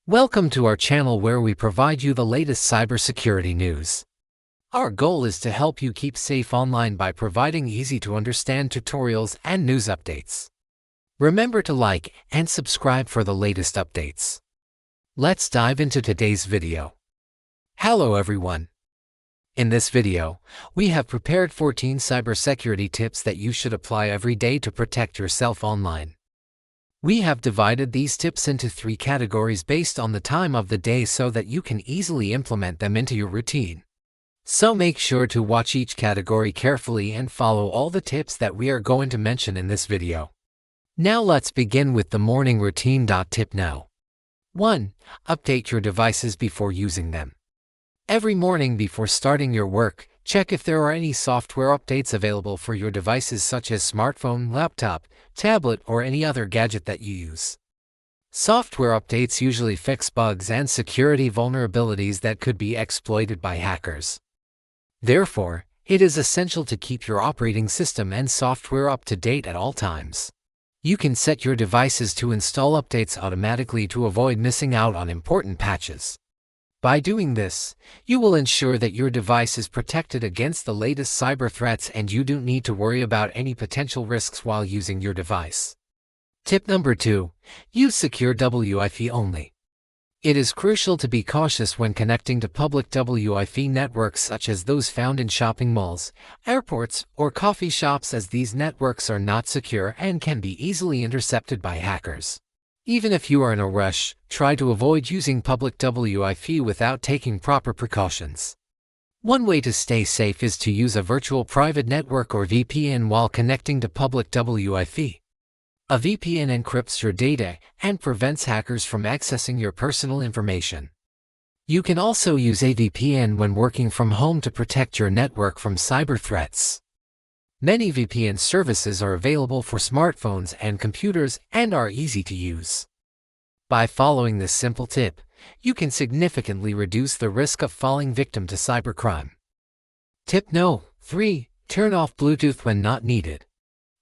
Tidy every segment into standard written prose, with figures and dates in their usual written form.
Welcome to our channel where we provide you the latest cybersecurity news. Our goal is to help you keep safe online by providing easy-to-understand tutorials and news updates. Remember to like and subscribe for the latest updates. Let's dive into today's video. Hello everyone. In this video, we have prepared 14 cybersecurity tips that you should apply every day to protect yourself online. We have divided these tips into 3 categories based on the time of the day so that you can easily implement them into your routine. So make sure to watch each category carefully and follow all the tips that we are going to mention in this video. Now let's begin with the morning routine. Tip now. 1. Update your devices before using them. Every morning before starting your work, check if there are any software updates available for your devices such as smartphone, laptop, tablet, or any other gadget that you use. Software updates usually fix bugs and security vulnerabilities that could be exploited by hackers. Therefore, it is essential to keep your operating system and software up to date at all times. You can set your devices to install updates automatically to avoid missing out on important patches. By doing this, you will ensure that your device is protected against the latest cyber threats and you don't need to worry about any potential risks while using your device. Tip number 2. Use secure Wi-Fi only. It is crucial to be cautious when connecting to public Wi-Fi networks such as those found in shopping malls, airports, or coffee shops, as these networks are not secure and can be easily intercepted by hackers. Even if you are in a rush, try to avoid using public Wi-Fi without taking proper precautions. One way to stay safe is to use a virtual private network or VPN while connecting to public Wi-Fi. A VPN encrypts your data and prevents hackers from accessing your personal information. You can also use a VPN when working from home to protect your network from cyber threats. Many VPN services are available for smartphones and computers and are easy to use. By following this simple tip, you can significantly reduce the risk of falling victim to cybercrime. Tip no. 3. Turn off Bluetooth when not needed.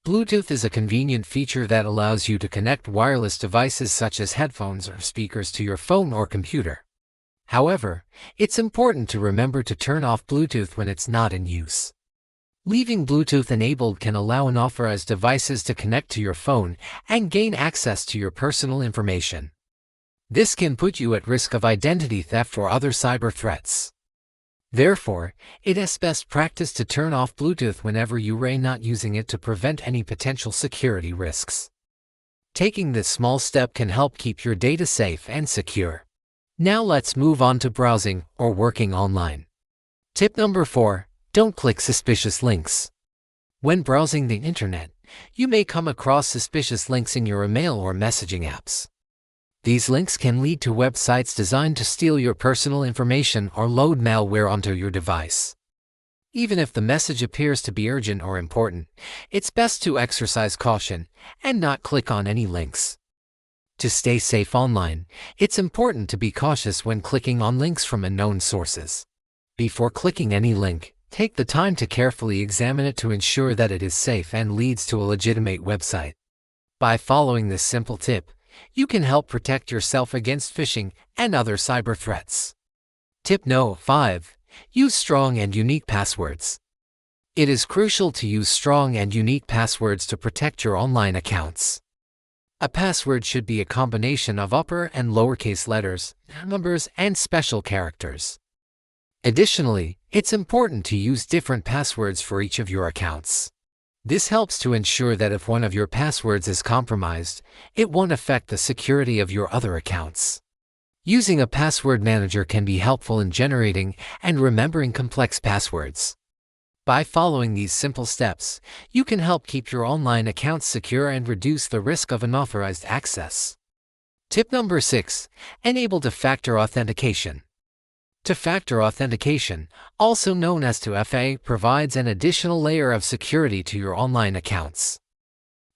Bluetooth is a convenient feature that allows you to connect wireless devices such as headphones or speakers to your phone or computer. However, it's important to remember to turn off Bluetooth when it's not in use. Leaving Bluetooth enabled can allow unauthorized devices to connect to your phone and gain access to your personal information. This can put you at risk of identity theft or other cyber threats. Therefore, it is best practice to turn off Bluetooth whenever you are not using it to prevent any potential security risks. Taking this small step can help keep your data safe and secure. Now let's move on to browsing or working online. Tip number 4. Don't click suspicious links. When browsing the internet, you may come across suspicious links in your email or messaging apps. These links can lead to websites designed to steal your personal information or load malware onto your device. Even if the message appears to be urgent or important, it's best to exercise caution and not click on any links. To stay safe online, it's important to be cautious when clicking on links from unknown sources. Before clicking any link, take the time to carefully examine it to ensure that it is safe and leads to a legitimate website. By following this simple tip, you can help protect yourself against phishing and other cyber threats. Tip no. 5. Use strong and unique passwords. It is crucial to use strong and unique passwords to protect your online accounts. A password should be a combination of upper and lowercase letters, numbers, and special characters. Additionally, it's important to use different passwords for each of your accounts. This helps to ensure that if one of your passwords is compromised, it won't affect the security of your other accounts. Using a password manager can be helpful in generating and remembering complex passwords. By following these simple steps, you can help keep your online accounts secure and reduce the risk of unauthorized access. Tip number 6. Enable two-factor authentication. Two-factor authentication, also known as 2FA, provides an additional layer of security to your online accounts.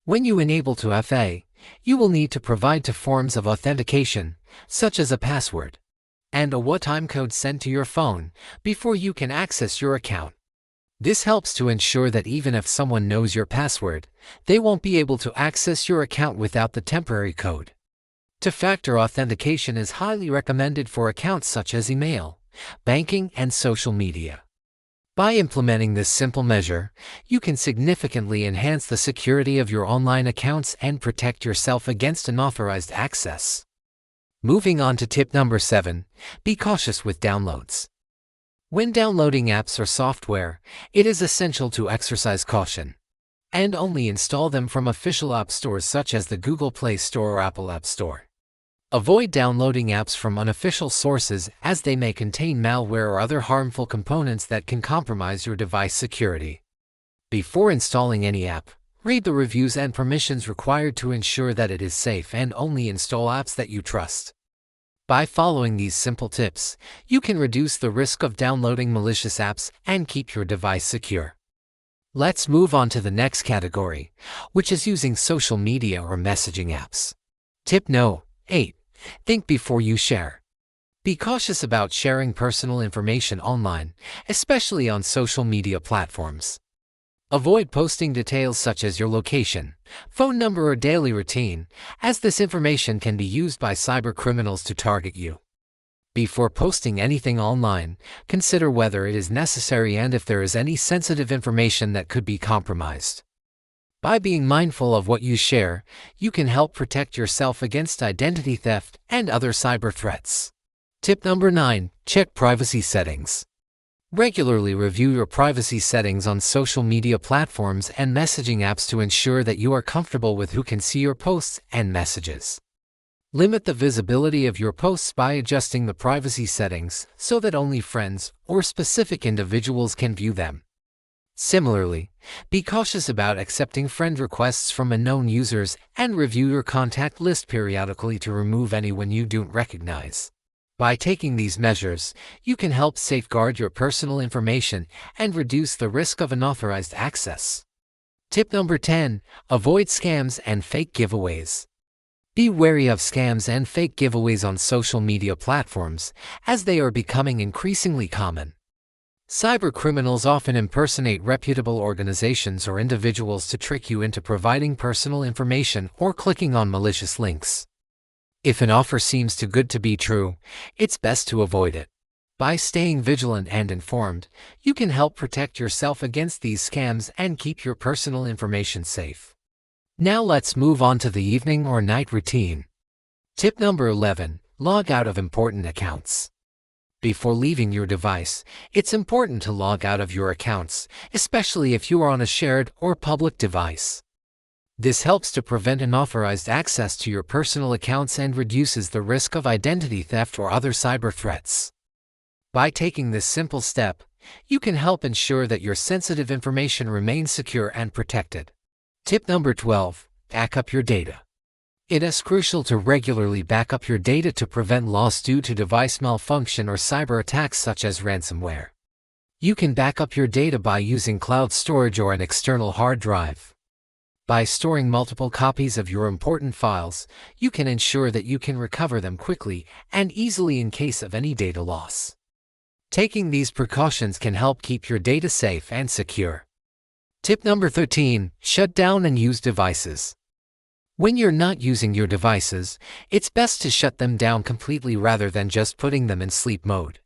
When you enable 2FA, you will need to provide 2 forms of authentication, such as a password and a one-time code sent to your phone, before you can access your account. This helps to ensure that even if someone knows your password, they won't be able to access your account without the temporary code. Two-factor authentication is highly recommended for accounts such as email, banking, and social media. By implementing this simple measure, you can significantly enhance the security of your online accounts and protect yourself against unauthorized access. Moving on to tip number 7, be cautious with downloads. When downloading apps or software, it is essential to exercise caution and only install them from official app stores such as the Google Play Store or Apple App Store. Avoid downloading apps from unofficial sources as they may contain malware or other harmful components that can compromise your device security. Before installing any app, read the reviews and permissions required to ensure that it is safe and only install apps that you trust. By following these simple tips, you can reduce the risk of downloading malicious apps and keep your device secure. Let's move on to the next category, which is using social media or messaging apps. Tip No. 8. Think before you share. Be cautious about sharing personal information online, especially on social media platforms. Avoid posting details such as your location, phone number, or daily routine, as this information can be used by cyber criminals to target you. Before posting anything online, consider whether it is necessary and if there is any sensitive information that could be compromised. By being mindful of what you share, you can help protect yourself against identity theft and other cyber threats. Tip number 9. Check privacy settings. Regularly review your privacy settings on social media platforms and messaging apps to ensure that you are comfortable with who can see your posts and messages. Limit the visibility of your posts by adjusting the privacy settings so that only friends or specific individuals can view them. Similarly, be cautious about accepting friend requests from unknown users and review your contact list periodically to remove anyone you don't recognize. By taking these measures, you can help safeguard your personal information and reduce the risk of unauthorized access. Tip number 10. Avoid scams and fake giveaways. Be wary of scams and fake giveaways on social media platforms, as they are becoming increasingly common. Cyber criminals often impersonate reputable organizations or individuals to trick you into providing personal information or clicking on malicious links. If an offer seems too good to be true, it's best to avoid it. By staying vigilant and informed, you can help protect yourself against these scams and keep your personal information safe. Now let's move on to the evening or night routine. Tip number 11. Log out of important accounts. Before leaving your device, it's important to log out of your accounts, especially if you are on a shared or public device. This helps to prevent unauthorized access to your personal accounts and reduces the risk of identity theft or other cyber threats. By taking this simple step, you can help ensure that your sensitive information remains secure and protected. Tip number 12. Back up your data. It is crucial to regularly back up your data to prevent loss due to device malfunction or cyber attacks such as ransomware. You can back up your data by using cloud storage or an external hard drive. By storing multiple copies of your important files, you can ensure that you can recover them quickly and easily in case of any data loss. Taking these precautions can help keep your data safe and secure. Tip number 13. Shut down and use devices. When you're not using your devices, it's best to shut them down completely rather than just putting them in sleep mode.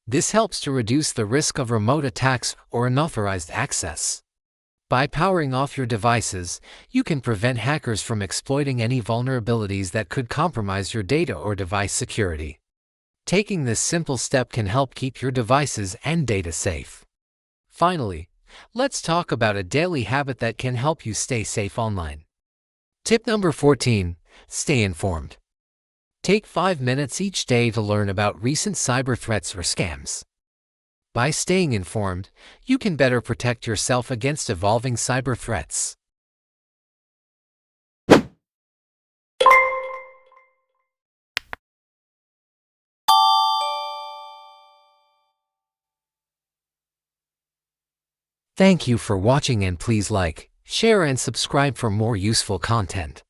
This helps to reduce the risk of remote attacks or unauthorized access. By powering off your devices, you can prevent hackers from exploiting any vulnerabilities that could compromise your data or device security. Taking this simple step can help keep your devices and data safe. Finally, let's talk about a daily habit that can help you stay safe online. Tip number 14. Stay informed. Take 5 minutes each day to learn about recent cyber threats or scams. By staying informed, you can better protect yourself against evolving cyber threats. Thank you for watching, and please like, share and subscribe for more useful content.